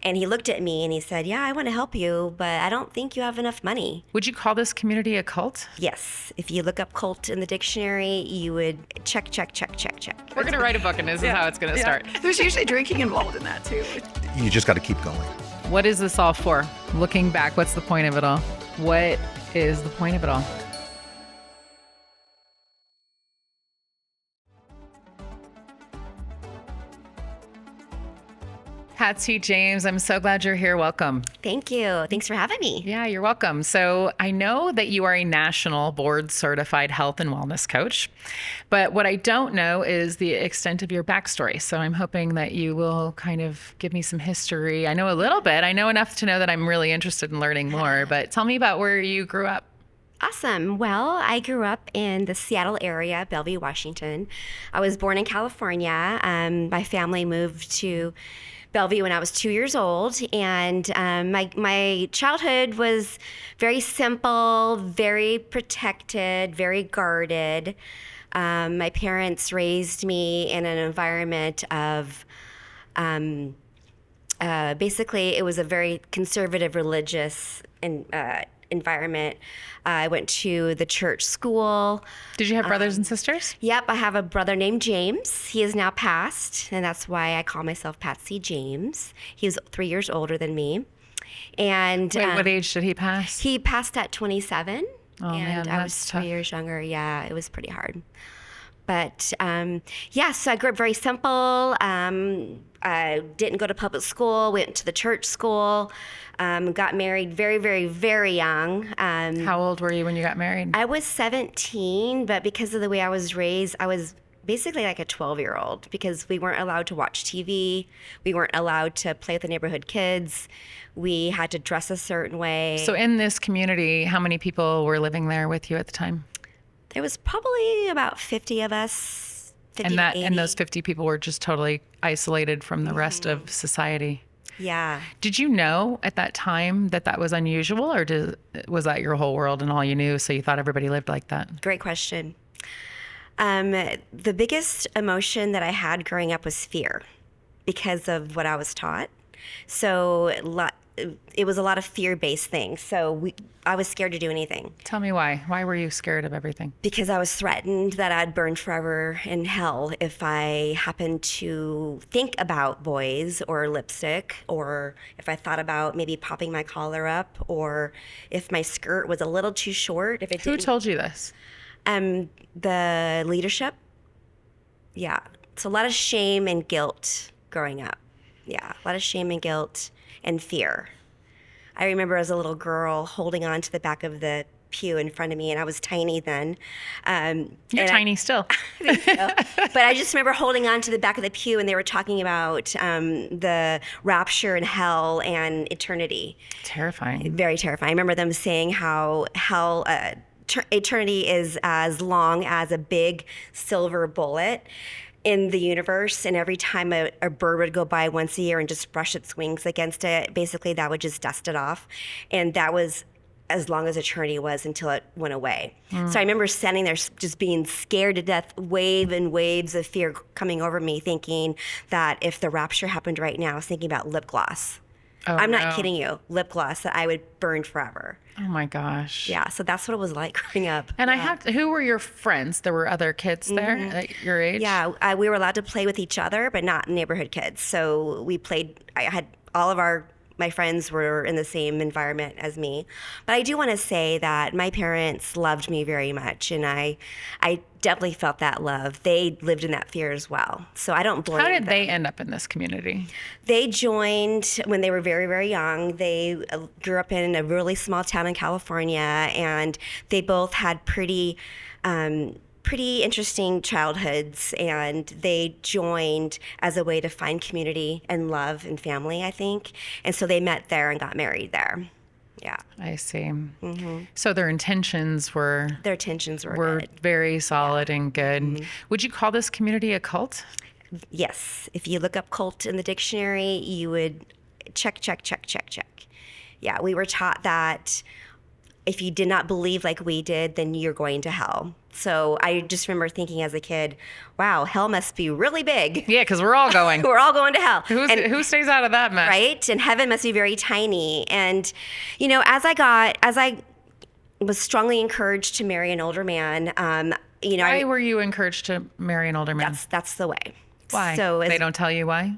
And he looked at me and he said, yeah, I want to help you, but I don't think you have enough money. Would you call this community a cult? Yes. If you look up cult in the dictionary, you would check. We're going to write a book, and this is how it's going to start. There's usually drinking involved in that too. You just got to keep going. What is this all for? Looking back, what's the point of it all? What is the point of it all? Patsy James, I'm so glad you're here. Welcome. Thank you. Thanks for having me. Yeah, you're welcome. So I know that you are a national board certified health and wellness coach, but what I don't know is the extent of your backstory. So I'm hoping that you will kind of give me some history. I know a little bit. I know enough to know that I'm really interested in learning more, but tell me about where you grew up. Awesome. Well, I grew up in the Seattle area, Bellevue, Washington. I was born in California. My family moved to Bellevue when I was 2 years old, and my childhood was very simple, very protected, very guarded. My parents raised me in an environment of basically it was a very conservative religious environment. I went to the church school. Did you have brothers and sisters? Yep, I have a brother named James. He is now passed, and that's why I call myself Patsy James. He was 3 years older than me. And Wait, what age did he pass? he passed at 27, Oh, and man, I was that's 3 tough. years younger. Yeah, it was pretty hard. But yeah, so I grew up very simple. I didn't go to public school, went to the church school, got married very, very, very young. How old were you when you got married? I was 17, but because of the way I was raised, I was basically like a 12-year-old because we weren't allowed to watch TV. We weren't allowed to play with the neighborhood kids. We had to dress a certain way. So in this community, how many people were living there with you at the time? There was probably about 50 of us, 50 to 80. And those 50 people were just totally isolated from the rest of society. Yeah. Did you know at that time that that was unusual, or was that your whole world and all you knew, so you thought everybody lived like that? Great question. The biggest emotion that I had growing up was fear because of what I was taught. So it was a lot of fear-based things. So I was scared to do anything Tell me why. Why were you scared of everything? because I was threatened that I'd burn forever in hell if I happened to think about boys or lipstick, or if I thought about maybe popping my collar up, or if my skirt was a little too short. If it Who didn't, told you this? the leadership. Yeah. It's a lot of shame and guilt growing up. Yeah. A lot of shame and guilt and fear. I remember as a little girl holding on to the back of the pew in front of me, and I was tiny then. You're tiny still. But I just remember holding on to the back of the pew, and they were talking about the rapture and hell and eternity. Terrifying. Very terrifying. I remember them saying how hell, eternity is as long as a big silver bullet in the universe, and every time a bird would go by once a year and just brush its wings against it, basically that would just dust it off. And that was as long as eternity was until it went away. So I remember standing there just being scared to death, wave and waves of fear coming over me, thinking that if the rapture happened right now, I was thinking about lip gloss. Oh, I'm not no. kidding you, lip gloss that I would burn forever. Oh my gosh. Yeah, so that's what it was like growing up. And who were your friends? There were other kids there at your age? Yeah, we were allowed to play with each other, but not neighborhood kids. So we played, I had all of my friends were in the same environment as me. But I do want to say that my parents loved me very much, and I definitely felt that love. They lived in that fear as well. So I don't blame them. How did they end up in this community? They joined when they were very, very young. They grew up in a really small town in California, and they both had pretty interesting childhoods, and they joined as a way to find community and love and family, I think. And so they met there and got married there. Yeah. I see. So their intentions were Their tensions were good. very solid and good. Would you call this community a cult? Yes. If you look up cult in the dictionary, you would check. Yeah, we were taught that if you did not believe like we did, then you're going to hell. So I just remember thinking as a kid, wow, hell must be really big. Yeah, because we're all going. We're all going to hell. Who stays out of that mess? Right? And heaven must be very tiny. And, as I was strongly encouraged to marry an older man, Why were you encouraged to marry an older man? that's the way. Why? So They don't tell you why?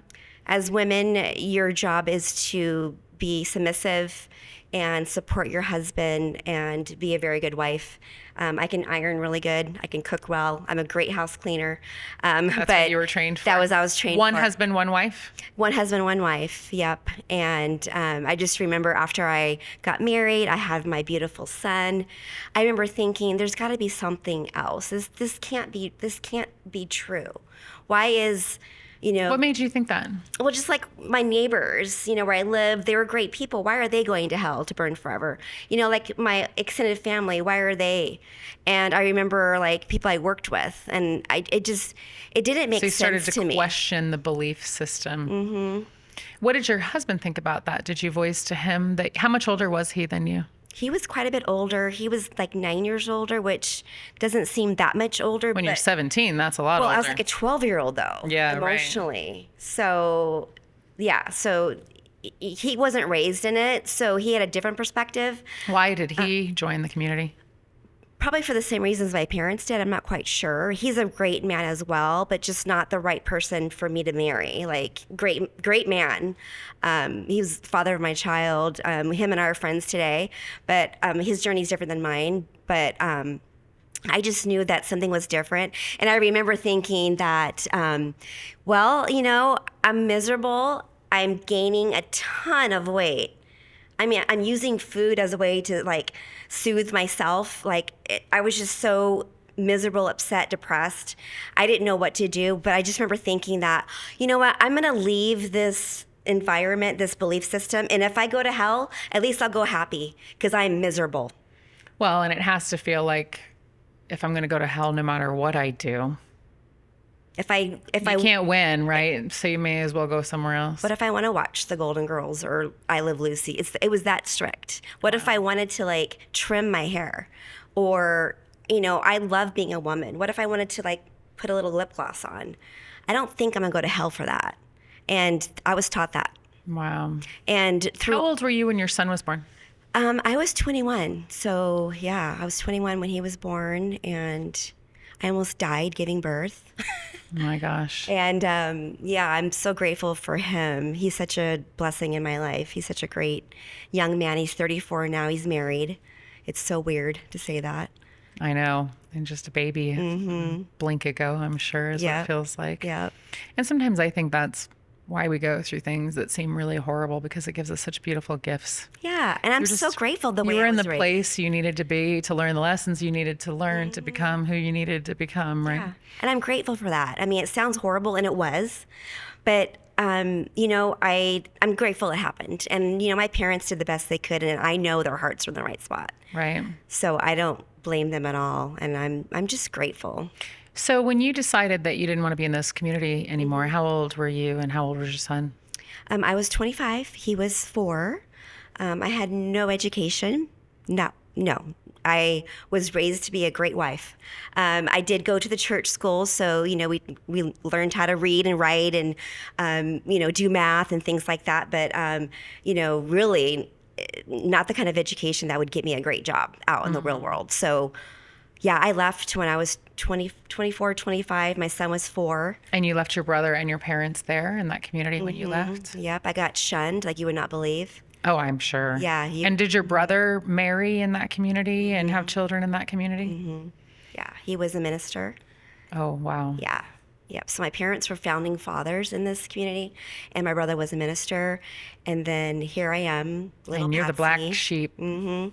as women, your job is to be submissive and support your husband and be a very good wife. I can iron really good. I can cook well. I'm a great house cleaner. That's but what you were trained for? I was trained One for. husband, one wife? One husband, one wife. Yep. And I just remember after I got married, I had my beautiful son. I remember thinking, there's got to be something else. This can't be true. Why is What made you think that? well, just like my neighbors, where I live, they were great people. Why are they going to hell to burn forever? Like my extended family, why are they? And I remember like people I worked with, and it didn't make So you started sense to to me. question the belief system. Mm-hmm. What did your husband think about that? Did you voice to him that? How much older was he than you? He was quite a bit older. He was like 9 years older, which doesn't seem that much older. When but, you're 17, that's a lot well, older. I was like a 12-year-old though. Yeah, right. emotionally. So, yeah. So he wasn't raised in it, so he had a different perspective. Why did he join the community? Probably for the same reasons my parents did. I'm not quite sure. He's a great man as well, but just not the right person for me to marry. Like, great man. He was the father of my child. Him and I are friends today, but his journey is different than mine. But I just knew that something was different. And I remember thinking that, I'm miserable. I'm gaining a ton of weight. I mean, I'm using food as a way to like soothe myself. I was just so miserable, upset, depressed. I didn't know what to do, but I just remember thinking that, you know what, I'm going to leave this environment, this belief system. And if I go to hell, at least I'll go happy because I'm miserable. Well, and it has to feel like if I'm going to go to hell, no matter what I do, you can't win, right? So you may as well go somewhere else. What if I want to watch The Golden Girls or I Live Lucy? It was that strict. What if I wanted to like trim my hair, or I love being a woman. What if I wanted to like put a little lip gloss on? I don't think I'm gonna go to hell for that. And I was taught that. Wow. And How old were you when your son was born? I was 21. So yeah, I was 21 when he was born, and I almost died giving birth. Oh my gosh. And I'm so grateful for him. He's such a blessing in my life. He's such a great young man. He's 34 now. He's married. It's so weird to say that. I know. And just a baby, a blink ago, I'm sure, is what it feels like. Yeah. And sometimes I think that's why we go through things that seem really horrible, because it gives us such beautiful gifts. Yeah. And I'm so grateful the way you were I in was the raised. place you needed to be to learn the lessons you needed to learn to become who you needed to become, right? Yeah. And I'm grateful for that. I mean, it sounds horrible, and it was, but I'm grateful it happened. And my parents did the best they could, and I know their hearts were in the right spot. Right. So I don't blame them at all, and I'm just grateful. So when you decided that you didn't want to be in this community anymore, how old were you and how old was your son? I was 25. He was 4. I had no education. No. I was raised to be a great wife. I did go to the church school, so we learned how to read and write and do math and things like that. But really, not the kind of education that would get me a great job out in the real world. So, yeah, I left when I was 24, 25. My son was 4. And you left your brother and your parents there in that community when you left? Yep, I got shunned like you would not believe. Oh, I'm sure. Yeah. And did your brother marry in that community and have children in that community? Yeah, he was a minister. Oh, wow. Yeah. Yep. So my parents were founding fathers in this community, and my brother was a minister. And then here I am, little And you're the Patsy. black sheep. No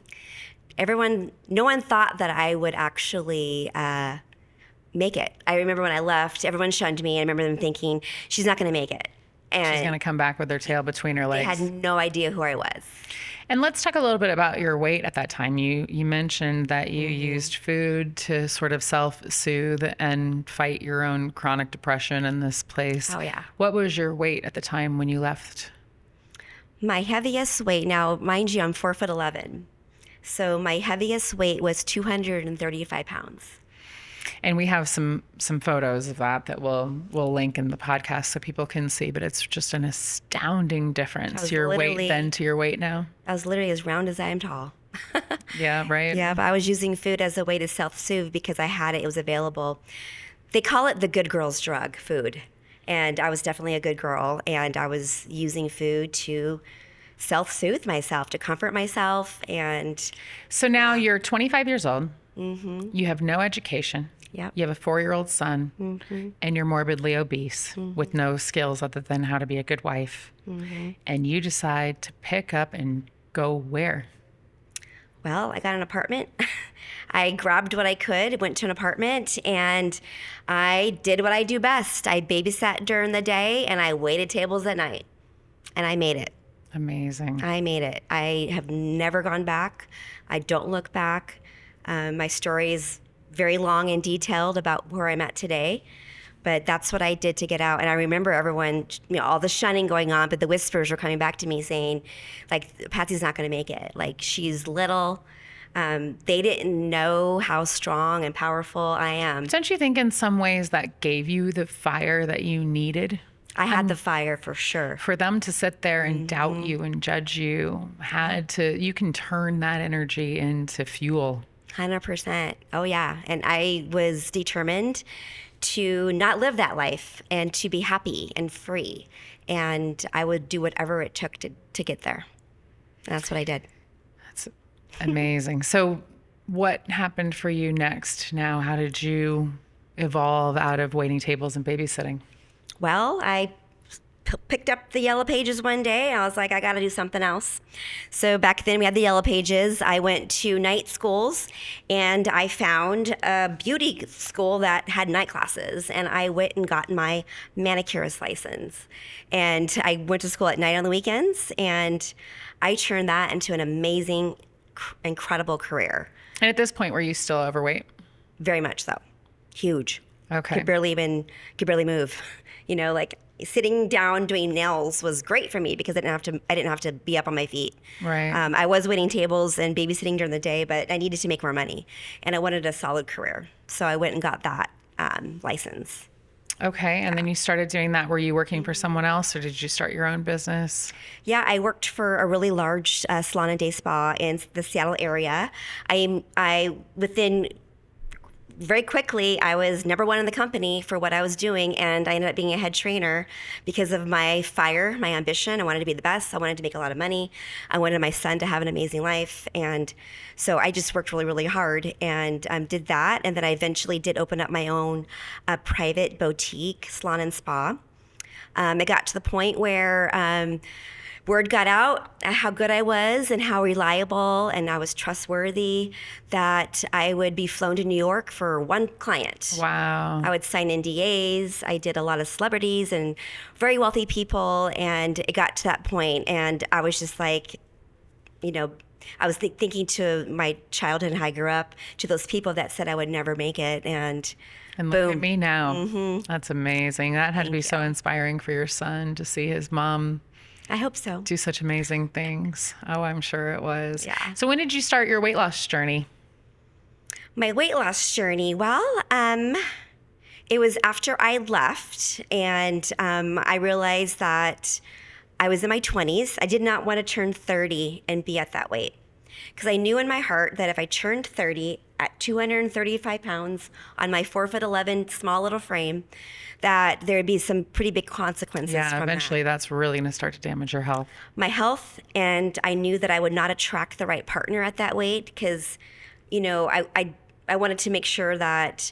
one thought that I would actually make it. I remember when I left, everyone shunned me. I remember them thinking, she's not going to make it. And She's going to come back with her tail between her they legs. had no idea who I was. And let's talk a little bit about your weight at that time. You mentioned that you used food to sort of self-soothe and fight your own chronic depression in this place. Oh, yeah. What was your weight at the time when you left? My heaviest weight, now, mind you, I'm 4'11". So my heaviest weight was 235 pounds. And we have some photos of that we'll link in the podcast so people can see, but it's just an astounding difference. Your weight then to your weight now. I was literally as round as I am tall. Yeah, right. Yeah, but I was using food as a way to self-soothe because I had it. It was available. They call it the good girl's drug, food. And I was definitely a good girl, and I was using food to self-soothe myself, to comfort myself. And so now you're 25 years old. Mm-hmm. You have no education. Yep. You have a 4-year-old son, mm-hmm. and you're morbidly obese mm-hmm. with no skills other than how to be a good wife. Mm-hmm. And you decide to pick up and go where? Well, I got an apartment. I grabbed what I could, went to an apartment, and I did what I do best. I babysat during the day, and I waited tables at night. And I made it. Amazing. I made it. I have never gone back. I don't look back. My story is very long and detailed about where I'm at today, but that's what I did to get out. And I remember everyone, all the shunning going on, but the whispers were coming back to me saying, like, Patsy's not going to make it. Like, she's little. They didn't know how strong and powerful I am. Don't you think in some ways that gave you the fire that you needed? I had the fire for sure. For them to sit there and mm-hmm. doubt you and judge you, you can turn that energy into fuel. 100%. Oh, yeah. And I was determined to not live that life and to be happy and free. And I would do whatever it took to get there. And that's what I did. That's amazing. So what happened for you next now? How did you evolve out of waiting tables and babysitting? Well, I picked up the Yellow Pages one day, and I was like, I got to do something else. So back then we had the Yellow Pages. I went to night schools, and I found a beauty school that had night classes, and I went and got my manicurist license. And I went to school at night on the weekends, and I turned that into an amazing, incredible career. And at this point, were you still overweight? Very much so. Huge. Okay. Could barely move. Like sitting down doing nails was great for me because I didn't have to be up on my feet. Right. I was waiting tables and babysitting during the day, but I needed to make more money, and I wanted a solid career. So I went and got that license. Okay. And then you started doing that. Were you working for someone else, or did you start your own business? Yeah, I worked for a really large salon and day spa in the Seattle area. Very quickly, I was number one in the company for what I was doing, and I ended up being a head trainer because of my fire, my ambition. I wanted to be the best. I wanted to make a lot of money. I wanted my son to have an amazing life. And so I just worked really, really hard and did that. And then I eventually did open up my own private boutique salon and spa. It got to the point where word got out how good I was and how reliable and I was trustworthy that I would be flown to New York for one client. Wow. I would sign NDAs. I did a lot of celebrities and very wealthy people, and it got to that point, and I was just like, I was thinking to my childhood and how I grew up, to those people that said I would never make it, and look boom. At me now. Mm-hmm. That's amazing. That had to be so inspiring for your son to see his mom I hope so. do such amazing things. Oh, I'm sure it was. Yeah. So when did you start your weight loss journey? My weight loss journey, well, it was after I left, and I realized that I was in my 20s. I did not want to turn 30 and be at that weight, because I knew in my heart that if I turned 30 at 235 pounds on my 4'11" small little frame, that there would be some pretty big consequences from that. Eventually that's really going to start to damage your health. My health, and I knew that I would not attract the right partner at that weight, because, I wanted to make sure that,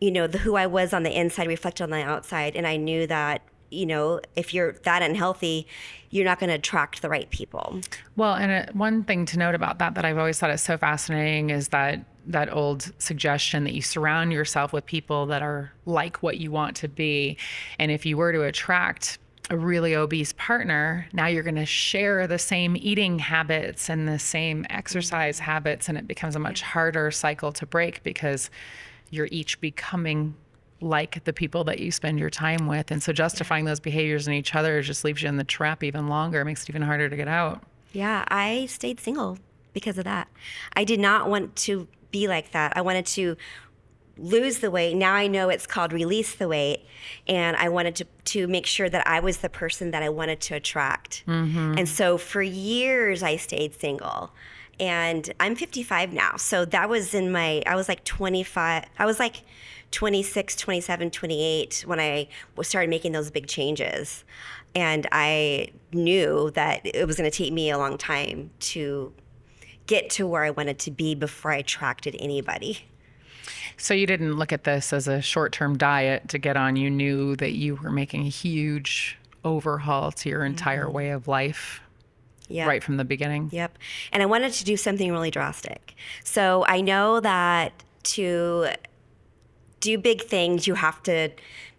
who I was on the inside reflected on the outside, and I knew that, if you're that unhealthy, you're not going to attract the right people. Well, and one thing to note about that I've always thought is so fascinating is that old suggestion that you surround yourself with people that are like what you want to be. And if you were to attract a really obese partner, now you're going to share the same eating habits and the same exercise habits, and it becomes a much harder cycle to break because you're each becoming like the people that you spend your time with. And so justifying those behaviors in each other just leaves you in the trap even longer. It makes it even harder to get out. Yeah, I stayed single because of that. I did not want to be like that. I wanted to lose the weight. Now I know it's called release the weight. And I wanted to make sure that I was the person that I wanted to attract. And so for years I stayed single. And I'm 55 now. So that was I was like 25, I was like 26, 27, 28 when I started making those big changes. And I knew that it was going to take me a long time to get to where I wanted to be before I attracted anybody. So you didn't look at this as a short-term diet to get on. You knew that you were making a huge overhaul to your entire way of life. Yep. Right from the beginning. Yep. And I wanted to do something really drastic. So I know that to do big things, you have to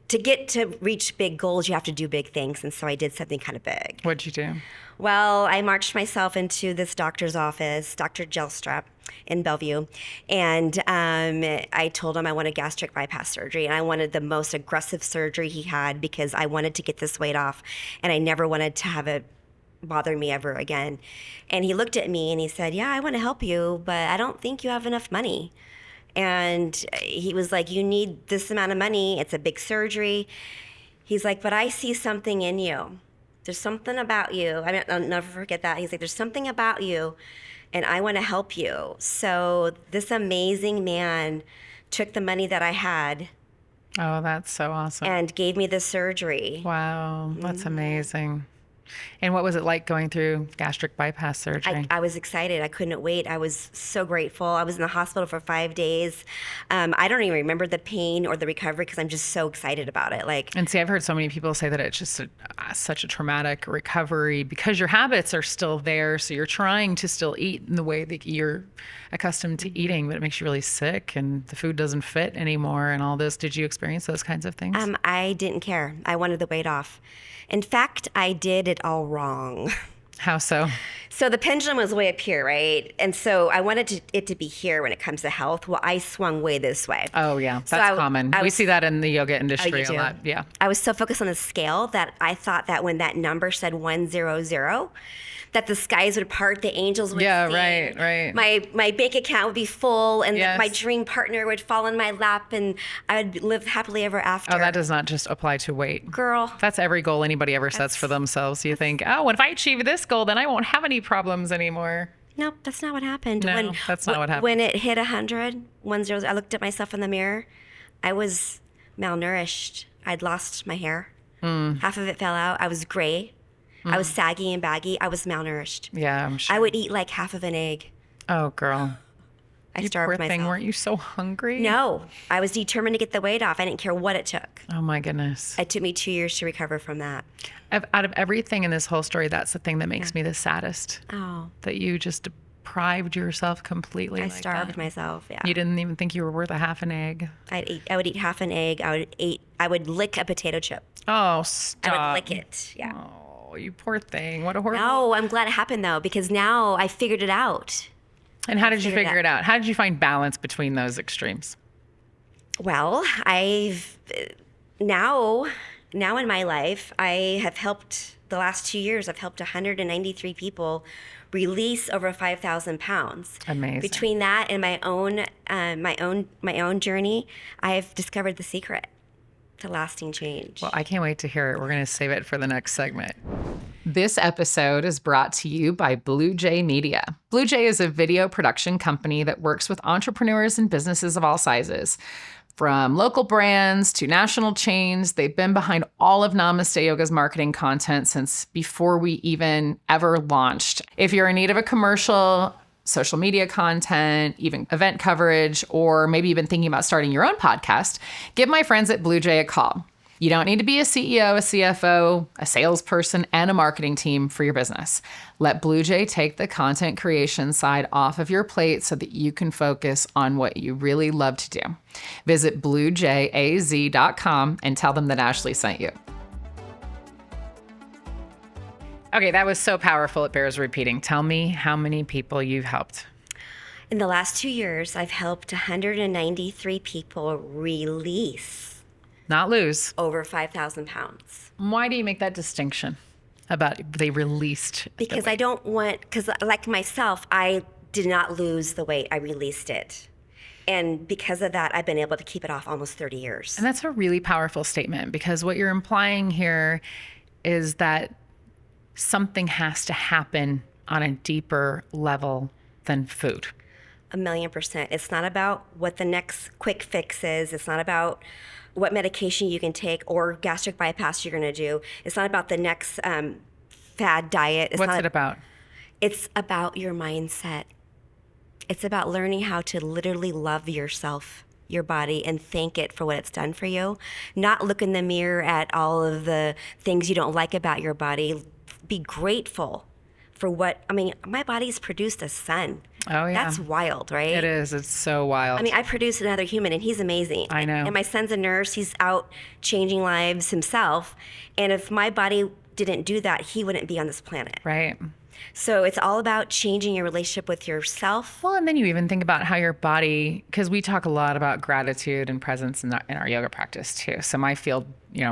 get to reach big goals, you have to do big things. And so I did something kind of big. What'd you do? Well, I marched myself into this doctor's office, Dr. Gelstrap in Bellevue, and I told him I wanted gastric bypass surgery, and I wanted the most aggressive surgery he had because I wanted to get this weight off, and I never wanted to have it bother me ever again. And he looked at me and he said, yeah, I want to help you, but I don't think you have enough money. And he was like, you need this amount of money. It's a big surgery. He's like, but I see something in you. There's something about you. I'll never forget that. He's like, there's something about you, and I want to help you. So this amazing man took the money that I had. Oh, that's so awesome. And gave me the surgery. Wow, that's amazing. And what was it like going through gastric bypass surgery? I was excited. I couldn't wait. I was so grateful. I was in the hospital for 5 days. I don't even remember the pain or the recovery because I'm just so excited about it. And see, I've heard so many people say that it's just such a traumatic recovery because your habits are still there. So you're trying to still eat in the way that you're accustomed to eating, but it makes you really sick and the food doesn't fit anymore and all this. Did you experience those kinds of things? I didn't care. I wanted the weight off. In fact, I did it all wrong. How so? So the pendulum was way up here, right? And so I wanted it to be here when it comes to health. Well, I swung way this way. Oh, yeah. That's common. We see that in the yoga industry a lot. Yeah. I was so focused on the scale that I thought that when that number said 100, that the skies would part, the angels would sing. Right. My bank account would be full, and Yes. my dream partner would fall in my lap, and I would live happily ever after. Oh, that does not just apply to weight. Girl. That's every goal anybody ever sets for themselves. You think, oh, if I achieve this goal, then I won't have any problems anymore. Nope, that's not what happened. No, that's not what happened. When it hit 100, I looked at myself in the mirror. I was malnourished. I'd lost my hair. Half of it fell out. I was gray. I was saggy and baggy. I was malnourished. Yeah, I'm sure. I would eat like half of an egg. Oh, girl. I You starved poor myself. thing. Weren't you so hungry? No, I was determined to get the weight off. I didn't care what it took. Oh, my goodness. It took me 2 years to recover from that. Out of everything in this whole story, that's the thing that makes me the saddest. Oh, That you just deprived yourself completely. I like starved that. myself. Yeah, You didn't even think you were worth a half an egg. I would eat half an egg. I would lick a potato chip. Oh, stop. I would lick it. Yeah. Oh, you poor thing. What a horrible. No, I'm glad it happened though, because now I figured it out. And how did you figured figure it out? How did you find balance between those extremes? Well, I've now in my life, I have helped the last 2 years. I've helped 193 people release over 5,000 pounds. Amazing. Between that and my own journey, I've discovered the secret to lasting change. Well, I can't wait to hear it. We're going to save it for the next segment. This episode is brought to you by Blue Jay Media. Blue Jay is a video production company that works with entrepreneurs and businesses of all sizes. From local brands to national chains, they've been behind all of Namaste Yoga's marketing content since before we even ever launched. If you're in need of a commercial, social media content, even event coverage, or maybe even thinking about starting your own podcast, give my friends at Blue Jay a call. You don't need to be a CEO, a CFO, a salesperson, and a marketing team for your business. Let Blue Jay take the content creation side off of your plate so that you can focus on what you really love to do. Visit bluejayaz.com and tell them that Ashley sent you. Okay, that was so powerful, it bears repeating. Tell me how many people you've helped. In the last 2 years, I've helped 193 people release Not lose. over 5,000 pounds. Why do you make that distinction about they released? Because I don't want, because like myself, I did not lose the weight, I released it. And because of that, I've been able to keep it off almost 30 years. And that's a really powerful statement, because what you're implying here is that something has to happen on a deeper level than food. 1,000,000%. It's not about what the next quick fix is. It's not about what medication you can take or gastric bypass you're going to do. It's not about the next fad diet. What's it about? It's about your mindset. It's about learning how to literally love yourself, your body, and thank it for what it's done for you. Not look in the mirror at all of the things you don't like about your body. Be grateful for my body's produced a son. Oh, yeah. That's wild, right? It is. It's so wild. I produced another human, and he's amazing. I know. And my son's a nurse. He's out changing lives himself. And if my body didn't do that, he wouldn't be on this planet. Right. So it's all about changing your relationship with yourself. Well, and then you even think about how your body, because we talk a lot about gratitude and presence in our yoga practice too. So my field,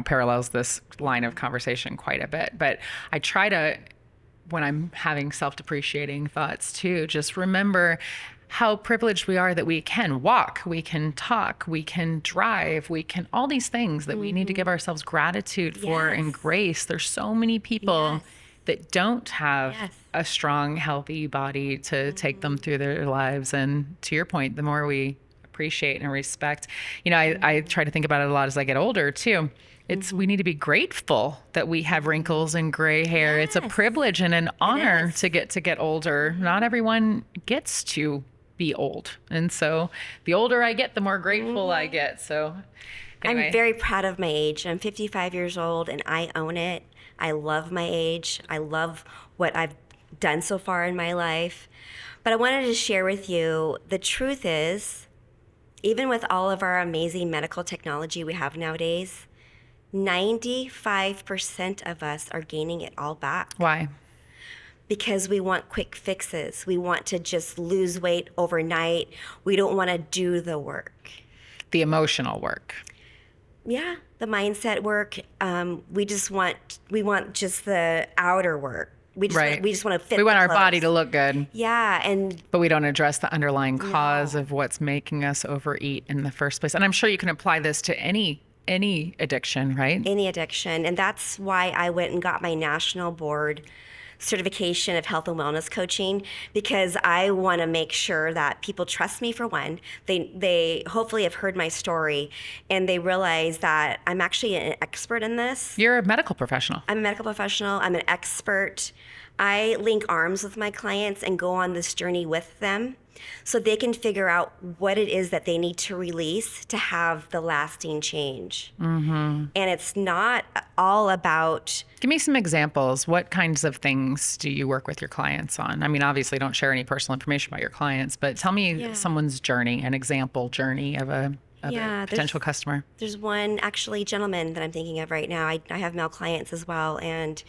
parallels this line of conversation quite a bit. But I try to, when I'm having self-depreciating thoughts too, just remember how privileged we are that we can walk, we can talk, we can drive, we can, all these things that we need to give ourselves gratitude for and grace. There's so many people that don't have a strong, healthy body to take them through their lives. And to your point, the more we appreciate and respect, I try to think about it a lot as I get older too. We need to be grateful that we have wrinkles and gray hair. It's a privilege and an honor to get older. Not everyone gets to be old. And so the older I get, the more grateful I get. So anyway. I'm very proud of my age. I'm 55 years old and I own it. I love my age. I love what I've done so far in my life. But I wanted to share with you, the truth is, even with all of our amazing medical technology we have nowadays, 95% of us are gaining it all back. Why? Because we want quick fixes. We want to just lose weight overnight. We don't want to do the work. The emotional work. Yeah, the mindset work. We want just the outer work. We just want to fit. We want the our clothes. body to look good. Yeah, but we don't address the underlying cause of what's making us overeat in the first place. And I'm sure you can apply this to any addiction, right? Any addiction. And that's why I went and got my national board certification of health and wellness coaching, because I want to make sure that people trust me, for one. They hopefully have heard my story and they realize that I'm actually an expert in this. You're a medical professional. I'm a medical professional. I'm an expert. I link arms with my clients and go on this journey with them so they can figure out what it is that they need to release to have the lasting change. Mm-hmm. And it's not all about... Give me some examples. What kinds of things do you work with your clients on? I mean, obviously don't share any personal information about your clients, but tell me someone's journey, an example journey of a potential customer. There's one actually gentleman that I'm thinking of right now. I have male clients as well. And,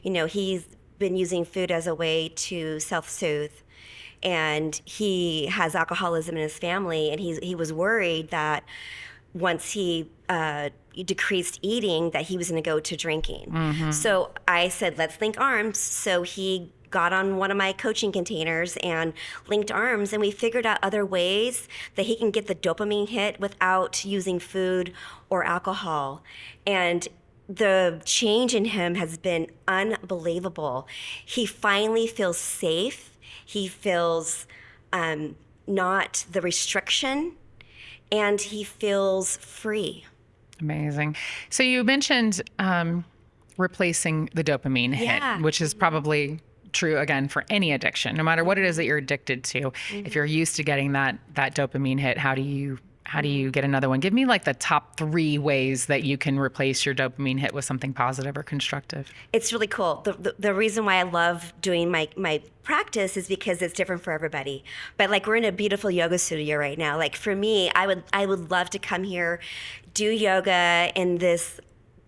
he's been using food as a way to self-soothe. And he has alcoholism in his family, and he was worried that once he decreased eating, that he was going to go to drinking. Mm-hmm. So I said, let's link arms. So he got on one of my coaching containers and linked arms, and we figured out other ways that he can get the dopamine hit without using food or alcohol. And the change in him has been unbelievable. He finally feels safe. He feels not the restriction, and he feels free. Amazing. So you mentioned replacing the dopamine hit, which is probably true, again, for any addiction, no matter what it is that you're addicted to. Mm-hmm. If you're used to getting that dopamine hit, how do you get another one? Give me like the top 3 ways that you can replace your dopamine hit with something positive or constructive. It's really cool. The reason why I love doing my practice is because it's different for everybody. But like, we're in a beautiful yoga studio right now. Like, for me, I would love to come here, do yoga in this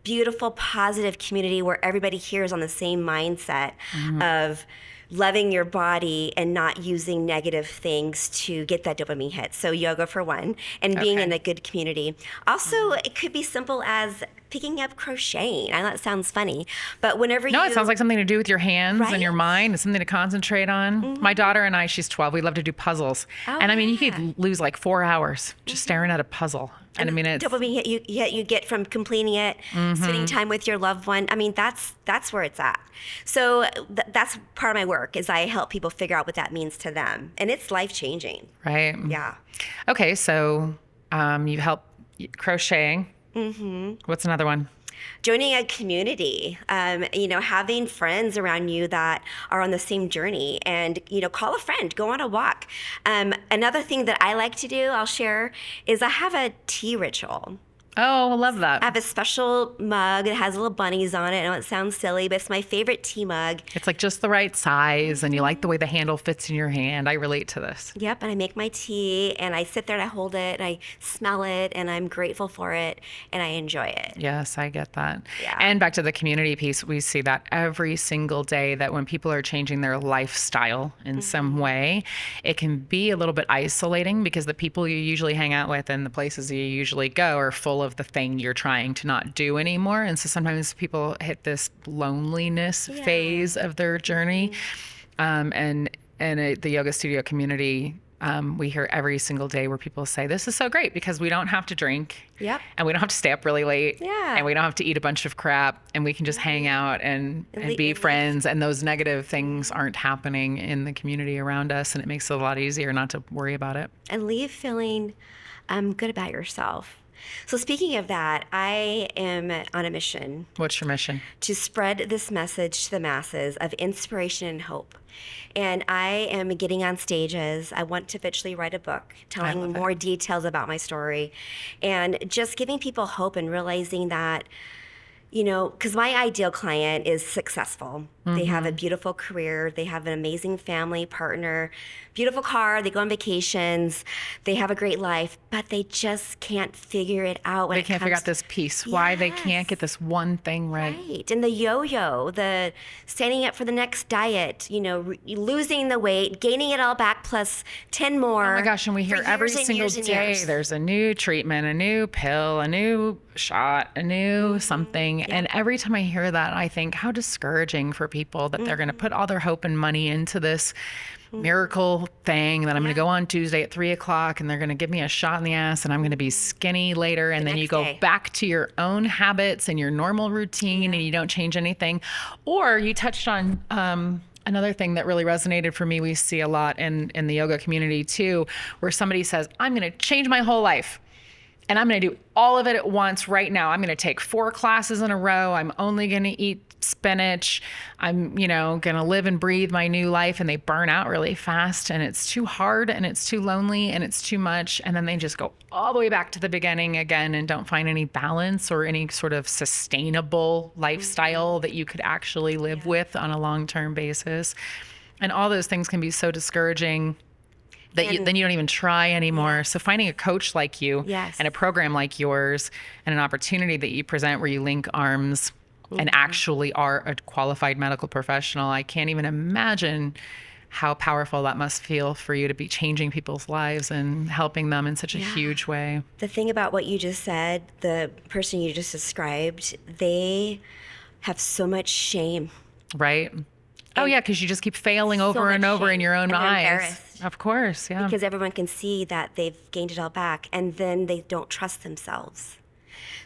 beautiful, positive community where everybody here is on the same mindset of loving your body and not using negative things to get that dopamine hit. So yoga for one, and being in a good community. Also, it could be simple as picking up crocheting. I know it sounds funny, but whenever No, it sounds like something to do with your hands and your Right? mind. It's something to concentrate on. My daughter and I, she's 12. We love to do puzzles. Oh, And I mean, you yeah. could lose like 4 hours just staring at a puzzle. And I mean, it's dopamine hit you get from completing it, spending time with your loved one. I mean, that's where it's at. So that's part of my work is I help people figure out what that means to them, and it's life changing. right. Yeah. Okay, so you help crocheting. What's another one? Joining a community, having friends around you that are on the same journey, and call a friend, go on a walk. Another thing that I like to do, I'll share, is I have a tea ritual. Oh, I love that. I have a special mug that has little bunnies on it. I know it sounds silly, but it's my favorite tea mug. It's like just the right size, and you like the way the handle fits in your hand. I relate to this. Yep, and I make my tea, and I sit there and I hold it, and I smell it, and I'm grateful for it, and I enjoy it. Yes, I get that. Yeah. And back to the community piece, we see that every single day that when people are changing their lifestyle in some way, it can be a little bit isolating because the people you usually hang out with and the places you usually go are full of the thing you're trying to not do anymore. And so sometimes people hit this loneliness phase of their journey. And at the yoga studio community, we hear every single day where people say, this is so great because we don't have to drink. Yep. And we don't have to stay up really late. Yeah. And we don't have to eat a bunch of crap. And we can just hang out and be friends. And those negative things aren't happening in the community around us. And it makes it a lot easier not to worry about it. And leave feeling good about yourself. So speaking of that, I am on a mission What's your mission? to spread this message to the masses of inspiration and hope. And I am getting on stages. I want to eventually write a book telling more details about my story and just giving people hope and realizing that, because my ideal client is successful. They have a beautiful career. They have an amazing family, partner, beautiful car. They go on vacations. They have a great life, but they just can't figure it out. They can't figure out this piece, why they can't get this one thing right. Right. And the yo-yo, the standing up for the next diet, losing the weight, gaining it all back plus 10 more. Oh my gosh, and we hear for every years and single years and day years. there's a new treatment, a new pill, a new shot, a new something. And every time I hear that, I think how discouraging for people that they're going to put all their hope and money into this miracle thing that I'm going to go on Tuesday at 3:00 and they're going to give me a shot in the ass and I'm going to be skinny later. And then you next go day. back to your own habits and your normal routine and you don't change anything. Or you touched on, another thing that really resonated for me, we see a lot in the yoga community too, where somebody says, I'm going to change my whole life. And I'm going to do all of it at once right now. I'm going to take 4 classes in a row. I'm only going to eat spinach. I'm, going to live and breathe my new life. And they burn out really fast. And it's too hard and it's too lonely and it's too much. And then they just go all the way back to the beginning again and don't find any balance or any sort of sustainable lifestyle that you could actually live with on a long-term basis. And all those things can be so discouraging that then you don't even try anymore. So finding a coach like you and a program like yours and an opportunity that you present where you link arms and actually are a qualified medical professional, I can't even imagine how powerful that must feel for you to be changing people's lives and helping them in such a huge way. The thing about what you just said, the person you just described, they have so much shame. Right? Oh, yeah, because you just keep failing over and much over in shame, your own and they're eyes. embarrassed. Of course, yeah. Because everyone can see that they've gained it all back, and then they don't trust themselves.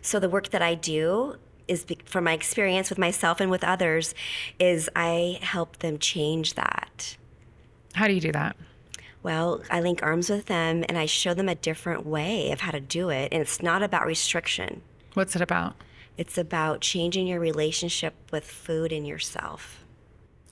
So the work that I do is, from my experience with myself and with others, is I help them change that. How do you do that? Well, I link arms with them, and I show them a different way of how to do it, and it's not about restriction. What's it about? It's about changing your relationship with food and yourself.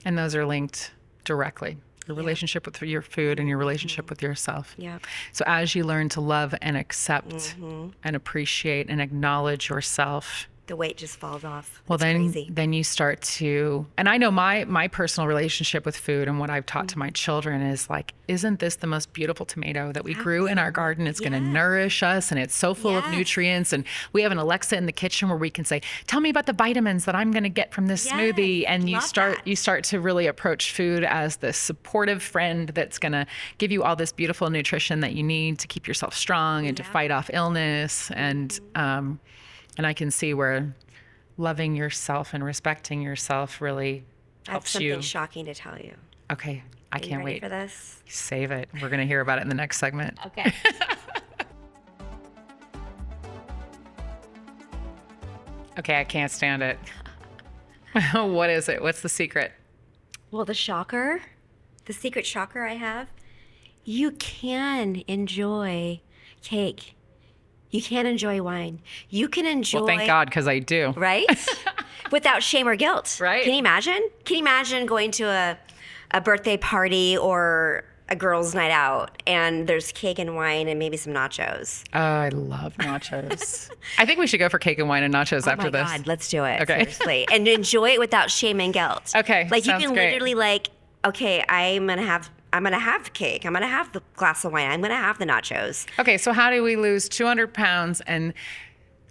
And those are linked directly. Your relationship with your food and your relationship with yourself. Yeah. So as you learn to love and accept and appreciate and acknowledge yourself, The weight just falls off. well, It's then crazy. then you start to, and I know my personal relationship with food and what I've taught to my children is like, isn't this the most beautiful tomato that we grew in our garden? It's going to nourish us and it's so full of nutrients. And we have an Alexa in the kitchen where we can say, tell me about the vitamins that I'm going to get from this smoothie. And you start to really approach food as this supportive friend that's going to give you all this beautiful nutrition that you need to keep yourself strong and to fight off illness. And And I can see where loving yourself and respecting yourself really I have helps something you. shocking to tell you. Okay, I Are you can't ready wait. for this? Save it. We're going to hear about it in the next segment. Okay. Okay, I can't stand it. What is it? What's the secret? Well, the secret shocker I have, you can enjoy cake. You can enjoy wine. You can enjoy. Well, thank God, because I do. Right? Without shame or guilt. Right. Can you imagine? Can you imagine going to a birthday party or a girls' night out and there's cake and wine and maybe some nachos? Oh, I love nachos. I think we should go for cake and wine and nachos Oh after my this. God, let's do it. Okay. Seriously. And enjoy it without shame and guilt. Okay, Like you sounds can great. literally okay, I'm gonna have the cake. I'm gonna have the glass of wine. I'm gonna have the nachos. Okay, so how do we lose 200 pounds and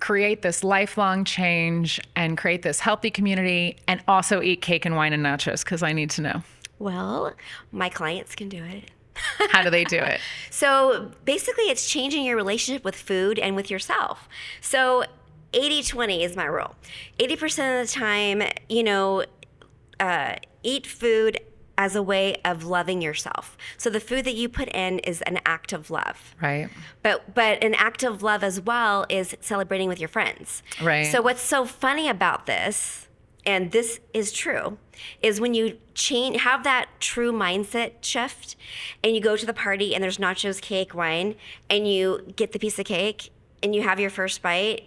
create this lifelong change and create this healthy community and also eat cake and wine and nachos? Because I need to know. Well, my clients can do it. How do they do it? So basically, it's changing your relationship with food and with yourself. So 80-20 is my rule. 80% of the time, eat food as a way of loving yourself. So the food that you put in is an act of love. Right. But an act of love as well is celebrating with your friends. Right. So what's so funny about this, and this is true, is when you have that true mindset shift and you go to the party and there's nachos, cake, wine, and you get the piece of cake and you have your first bite,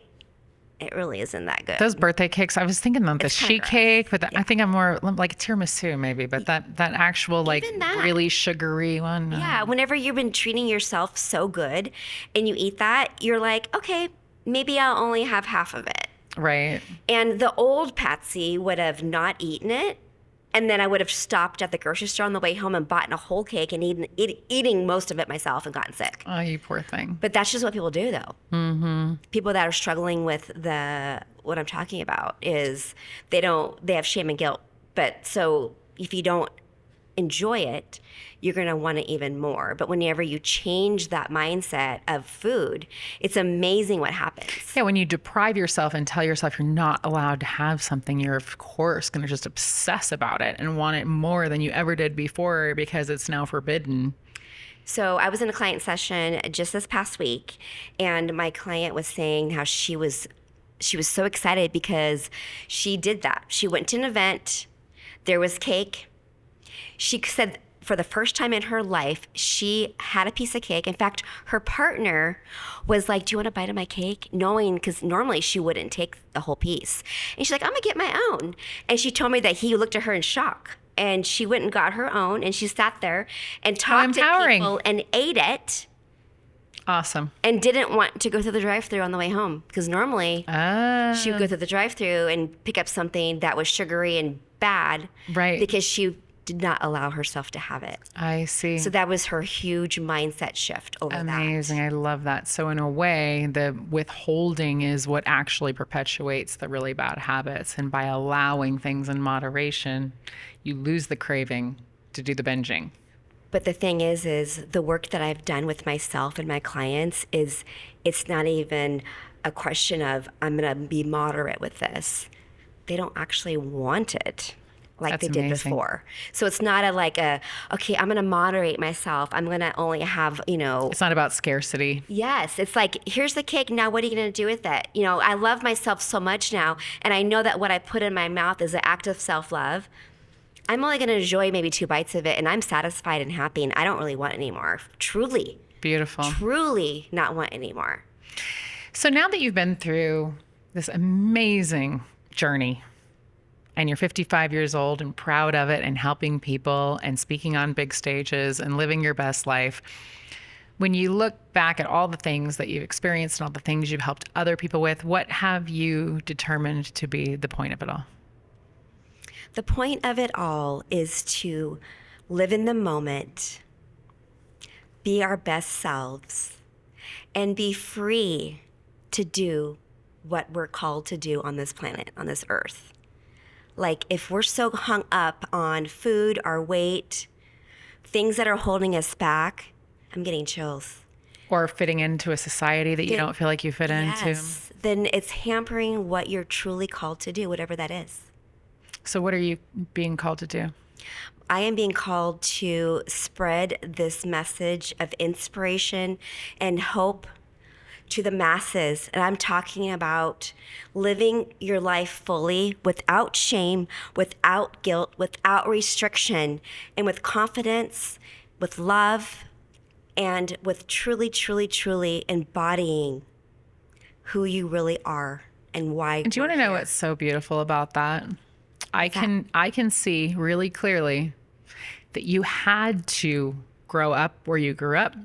it really isn't that good. Those birthday cakes, I was thinking of the It's kinda sheet gross. cake, but I think I'm more like tiramisu maybe, but that actual like Even that. really sugary one. Yeah, whenever you've been treating yourself so good and you eat that, you're like, okay, maybe I'll only have half of it. Right. And the old Patsy would have not eaten it. And then I would have stopped at the grocery store on the way home and bought a whole cake and eating most of it myself and gotten sick. Oh, you poor thing. But that's just what people do, though. Mm-hmm. People that are struggling with what I'm talking about is they have shame and guilt. But so if you don't enjoy it, you're going to want it even more. But whenever you change that mindset of food, it's amazing what happens. Yeah, when you deprive yourself and tell yourself you're not allowed to have something, you're of course going to just obsess about it and want it more than you ever did before because it's now forbidden. So I was in a client session just this past week, and my client was saying how she was so excited because she did that. She went to an event, there was cake. She said for the first time in her life, she had a piece of cake. In fact, her partner was like, do you want a bite of my cake? Knowing, because normally she wouldn't take the whole piece. And she's like, I'm gonna get my own. And she told me that he looked at her in shock. And she went and got her own, and she sat there and talked to empowering. people and ate it Awesome. and didn't want to go through the drive-thru on the way home. Because normally she would go through the drive-thru and pick up something that was sugary and bad. Right. Because she did not allow herself to have it. I see. So that was her huge mindset shift over Amazing. I love that. So in a way, the withholding is what actually perpetuates the really bad habits. And by allowing things in moderation, you lose the craving to do the binging. But the thing is the work that I've done with myself and my clients is it's not even a question of I'm going to be moderate with this. They don't actually want it like That's they did amazing. before. So it's not okay, I'm going to moderate myself. I'm going to only have, It's not about scarcity. Yes, it's like, here's the cake. Now, what are you going to do with it? I love myself so much now, and I know that what I put in my mouth is an act of self-love. I'm only going to enjoy maybe 2 bites of it, and I'm satisfied and happy, and I don't really want any more. Truly, Beautiful. truly not want any more. So now that you've been through this amazing journey and you're 55 years old and proud of it and helping people and speaking on big stages and living your best life, when you look back at all the things that you've experienced and all the things you've helped other people with, what have you determined to be the point of it all? The point of it all is to live in the moment, be our best selves, and be free to do what we're called to do on this planet, on this earth. Like, if we're so hung up on food, our weight, things that are holding us back, I'm getting chills. Or fitting into a society that you don't feel like you fit into? Yes, then it's hampering what you're truly called to do, whatever that is. So what are you being called to do? I am being called to spread this message of inspiration and hope to the masses. And I'm talking about living your life fully without shame, without guilt, without restriction, and with confidence, with love, and with truly, truly, truly embodying who you really are and why. And do you want to know what's so beautiful about that? I can see really clearly that you had to grow up where you grew up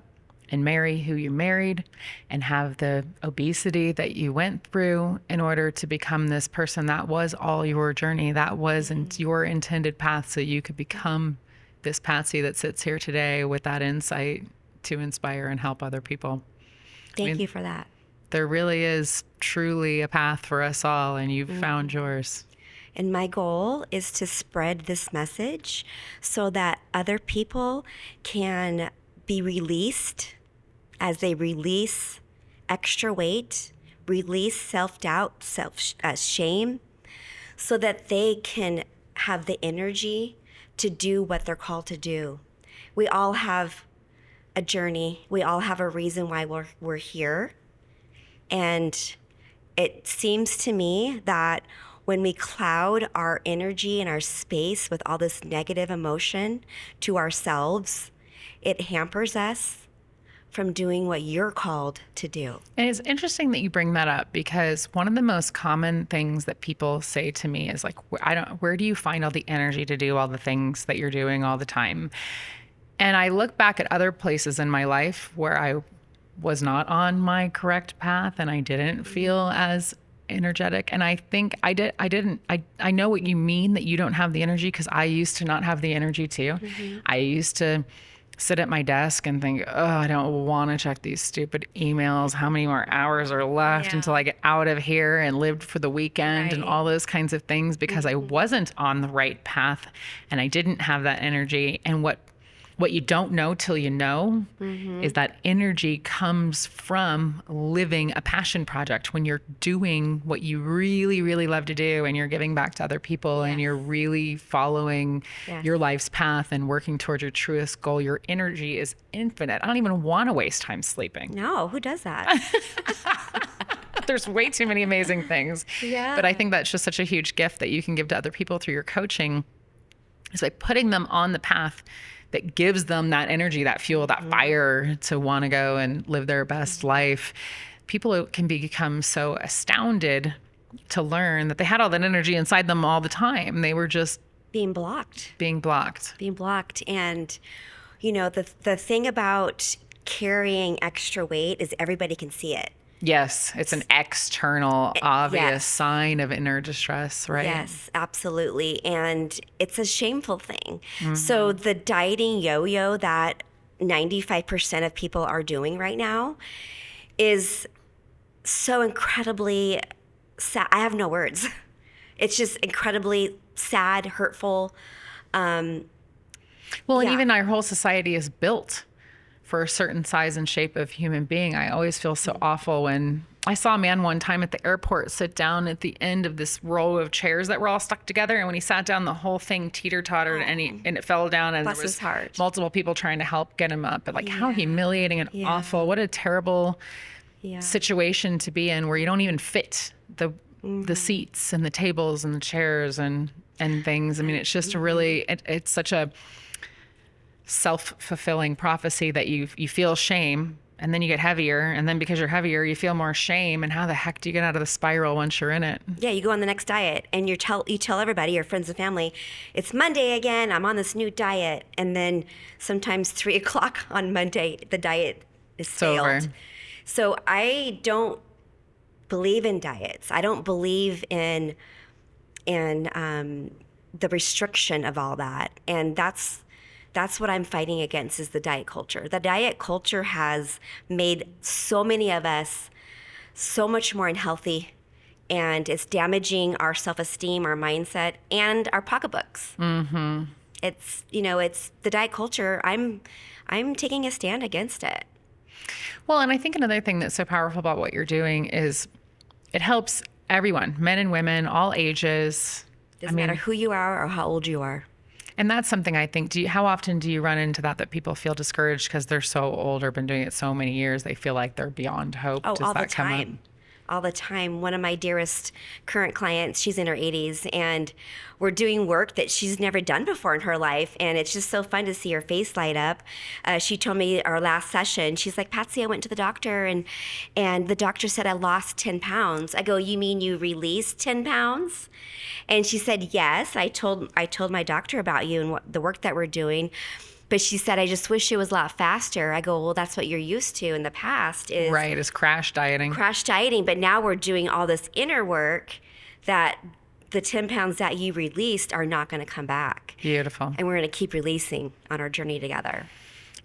and marry who you married and have the obesity that you went through in order to become this person. That was all your journey. That wasn't your intended path, so you could become this Patsy that sits here today with that insight to inspire and help other people. Thank you for that. There really is truly a path for us all, and you've found yours. And my goal is to spread this message so that other people can be released as they release extra weight, release self-doubt, shame, so that they can have the energy to do what they're called to do. We all have a journey. We all have a reason why we're here. And it seems to me that when we cloud our energy and our space with all this negative emotion to ourselves, it hampers us from doing what you're called to do. And it's interesting that you bring that up, because one of the most common things that people say to me is like, where do you find all the energy to do all the things that you're doing all the time? And I look back at other places in my life where I was not on my correct path and I didn't feel as energetic. And I think I know what you mean, that you don't have the energy, because I used to not have the energy too. Mm-hmm. I used to sit at my desk and think, oh, I don't want to check these stupid emails. How many more hours are left until I get out of here, and lived for the weekend and all those kinds of things, because I wasn't on the right path and I didn't have that energy. And what you don't know till you know is that energy comes from living a passion project, when you're doing what you really, really love to do, and you're giving back to other people, and you're really following your life's path and working towards your truest goal. Your energy is infinite. I don't even want to waste time sleeping. No, who does that? There's way too many amazing things. Yeah. But I think that's just such a huge gift that you can give to other people through your coaching, is by putting them on the path that gives them that energy, that fuel, that fire to want to go and live their best life. People can become so astounded to learn that they had all that energy inside them all the time. They were just being blocked. And, you know, the thing about carrying extra weight is everybody can see it. Yes, it's an external, obvious sign of inner distress, right? Yes, absolutely. And it's a shameful thing. So the dieting yo-yo that 95% of people are doing right now is so incredibly sad. I have no words. It's just incredibly sad, hurtful. And even our whole society is built for a certain size and shape of human being. I always feel so awful when I saw a man one time at the airport sit down at the end of this row of chairs that were all stuck together. And when he sat down, the whole thing teeter-tottered and it fell down, and Bless there was his heart. multiple people trying to help get him up. But like, how humiliating and awful. What a terrible situation to be in, where you don't even fit the seats and the tables and the chairs and things. I mean, it's just really, it's such a self-fulfilling prophecy that you feel shame, and then you get heavier, and then because you're heavier you feel more shame, and how the heck do you get out of the spiral once you're in it? Yeah, you go on the next diet, and you tell everybody, your friends and family, it's Monday again, I'm on this new diet, and then sometimes 3:00 on Monday the diet is failed. Over. So I don't believe in diets. I don't believe in the restriction of all that, and that's what I'm fighting against, is the diet culture. The diet culture has made so many of us so much more unhealthy, and it's damaging our self-esteem, our mindset, and our pocketbooks. It's the diet culture. I'm taking a stand against it. Well, and I think another thing that's so powerful about what you're doing is it helps everyone, men and women, all ages. Doesn't matter who you are or how old you are. And that's something I think, how often do you run into that people feel discouraged because they're so old or been doing it so many years, they feel like they're beyond hope? Oh, Does all the that come up? time. All the time. One of my dearest current clients, she's in her 80s, and we're doing work that she's never done before in her life. And it's just so fun to see her face light up. She told me our last session, she's like, Patsy, I went to the doctor and the doctor said I lost 10 pounds. I go, you mean you released 10 pounds? And she said, yes. I told my doctor about you and what the work that we're doing. But she said, I just wish it was a lot faster. I go, well, that's what you're used to in the past is Right, is crash dieting. crash dieting. But now we're doing all this inner work that the 10 pounds that you released are not going to come back. Beautiful. And we're going to keep releasing on our journey together.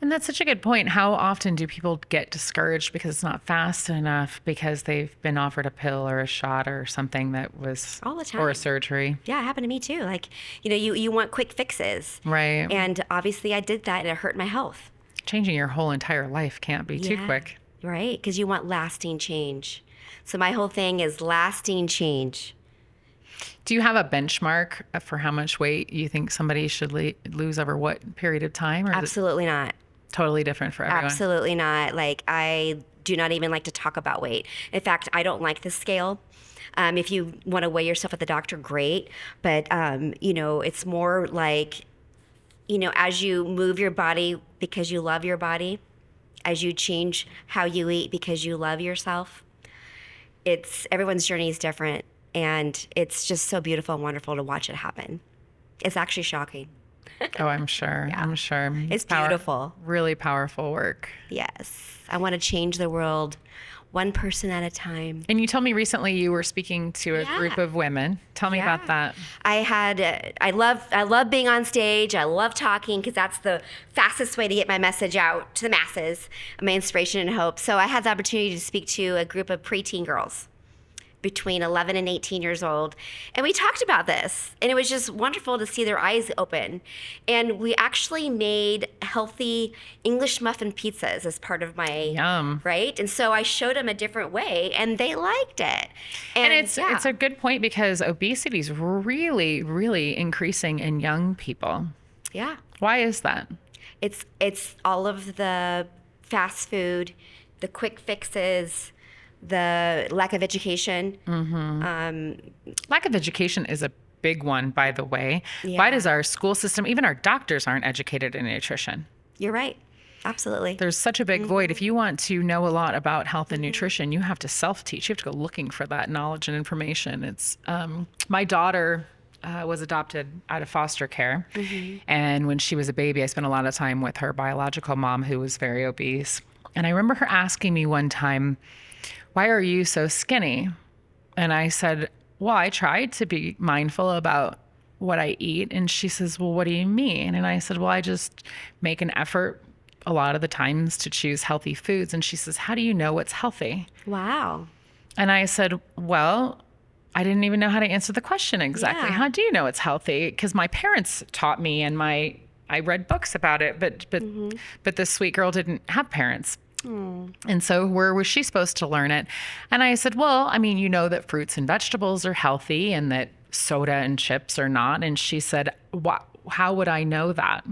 And that's such a good point. How often do people get discouraged because it's not fast enough because they've been offered a pill or a shot or something that was All the time. or a surgery? Yeah, it happened to me too. Like, you want quick fixes. Right. And obviously I did that and it hurt my health. Changing your whole entire life can't be too Yeah, quick. Right? Because you want lasting change. So my whole thing is lasting change. Do you have a benchmark for how much weight you think somebody should lose over what period of time? Or is it Absolutely not. totally different for everyone? Absolutely not. Like, I do not even like to talk about weight. In fact, I don't like the scale. If you want to weigh yourself at the doctor, great. But, it's more like, as you move your body because you love your body, as you change how you eat because you love yourself, everyone's journey is different. And it's just so beautiful and wonderful to watch it happen. It's actually shocking. Oh, I'm sure. Yeah. I'm sure. It's beautiful. Really powerful work. Yes. I want to change the world one person at a time. And you told me recently you were speaking to a Yeah. group of women. Tell me about that. I love being on stage. I love talking because that's the fastest way to get my message out to the masses, my inspiration and hope. So I had the opportunity to speak to a group of preteen girls between 11 and 18 years old. And we talked about this, and it was just wonderful to see their eyes open. And we actually made healthy English muffin pizzas as part of my, Yum. right? And so I showed them a different way, and they liked it. And it's a good point because obesity is really, really increasing in young people. Yeah. Why is that? It's all of the fast food, the quick fixes, the lack of education. Lack of education is a big one, by the way. Yeah. Why does our school system, even our doctors aren't educated in nutrition? You're right. Absolutely. There's such a big void. If you want to know a lot about health and nutrition, you have to self-teach. You have to go looking for that knowledge and information. It's my daughter was adopted out of foster care. And when she was a baby, I spent a lot of time with her biological mom, who was very obese. And I remember her asking me one time, why are you so skinny? And I said, well, I tried to be mindful about what I eat. And she says, well, what do you mean? And I said, well, I just make an effort a lot of the times to choose healthy foods. And she says, how do you know what's healthy? Wow. And I said, well, I didn't even know how to answer the question exactly. Yeah. How do you know it's healthy? Because my parents taught me and I read books about it, but this sweet girl didn't have parents. And so where was she supposed to learn it? And I said, well, I mean, you know that fruits and vegetables are healthy and that soda and chips are not. And she said, how would I know that?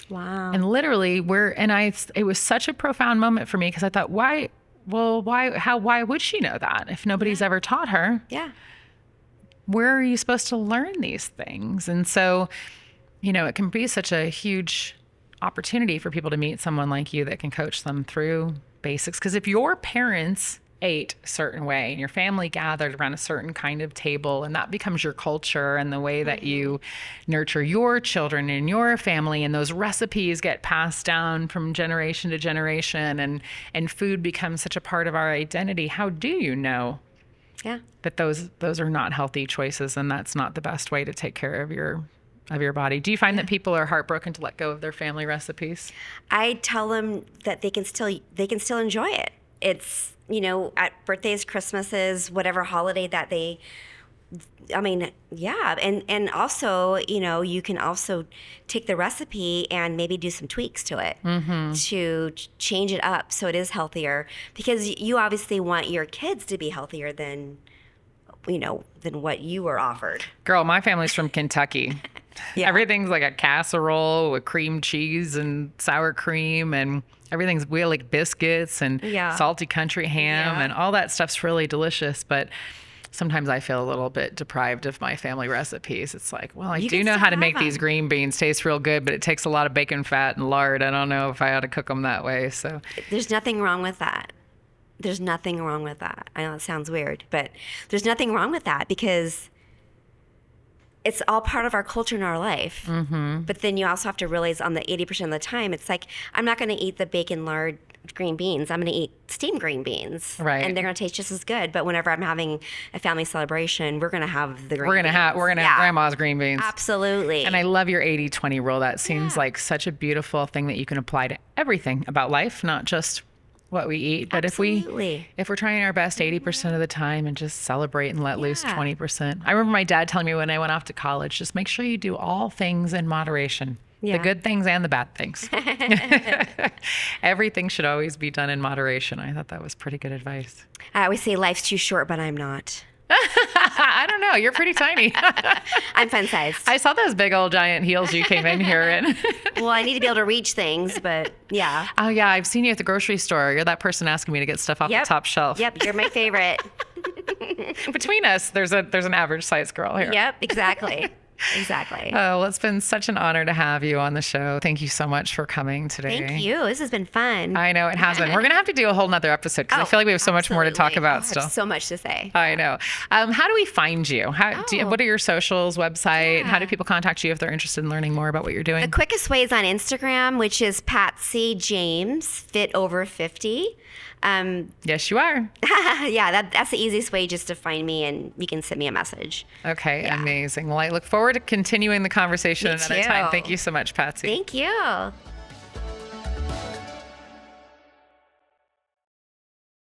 Wow. And literally it was such a profound moment for me because I thought, why would she know that if nobody's ever taught her? Yeah. Where are you supposed to learn these things? And so, it can be such a huge opportunity for people to meet someone like you that can coach them through basics. Because if your parents ate a certain way and your family gathered around a certain kind of table and that becomes your culture and the way that you nurture your children and your family, and those recipes get passed down from generation to generation, and food becomes such a part of our identity, how do you know that those are not healthy choices and that's not the best way to take care of your body? Do you find that people are heartbroken to let go of their family recipes? I tell them that they can still enjoy it. It's, at birthdays, Christmases, whatever holiday that they I mean, yeah, and also, you can also take the recipe and maybe do some tweaks to it to change it up so it is healthier. Because you obviously want your kids to be healthier than what you were offered. Girl, my family's from Kentucky. Yeah. Everything's like a casserole with cream cheese and sour cream, and we like biscuits and salty country ham, and all that stuff's really delicious. But sometimes I feel a little bit deprived of my family recipes. It's like, well, I do know how to make these green beans taste real good, but it takes a lot of bacon fat and lard. I don't know if I ought to cook them that way. So there's nothing wrong with that. There's nothing wrong with that. I know it sounds weird, but there's nothing wrong with that because it's all part of our culture and our life. Mm-hmm. But then you also have to realize on the 80% of the time, it's like, I'm not going to eat the bacon lard green beans. I'm going to eat steamed green beans. Right. And they're going to taste just as good. But whenever I'm having a family celebration, we're going to have the green beans. We're going to have grandma's green beans. Absolutely. And I love your 80-20 rule. That seems like such a beautiful thing that you can apply to everything about life, not just what we eat. But if we're trying our best 80% of the time and just celebrate and let loose 20%. I remember my dad telling me when I went off to college, just make sure you do all things in moderation. Yeah. The good things and the bad things. Everything should always be done in moderation. I thought that was pretty good advice. I always say life's too short, but I'm not. I don't know. You're pretty tiny. I'm fun sized. I saw those big old giant heels you came in here in. Well, I need to be able to reach things, but yeah. Oh, yeah. I've seen you at the grocery store. You're that person asking me to get stuff off the top shelf. Yep. You're my favorite. Between us, there's an average size girl here. Yep. Exactly. Exactly. Oh, well, it's been such an honor to have you on the show. Thank you so much for coming today. Thank you. This has been fun. I know it has been. We're going to have to do a whole nother episode because I feel like we have so much more to talk about still. I have so much to say. I know. How do we find you? What are your socials, website? How do people contact you if they're interested in learning more about what you're doing? The quickest way is on Instagram, which is Patsy James, fit over 50. Yes, you are. Yeah, that's the easiest way just to find me, and you can send me a message. Okay, amazing. Well, I look forward to continuing the conversation another time. Thank you so much, Patsy. Thank you.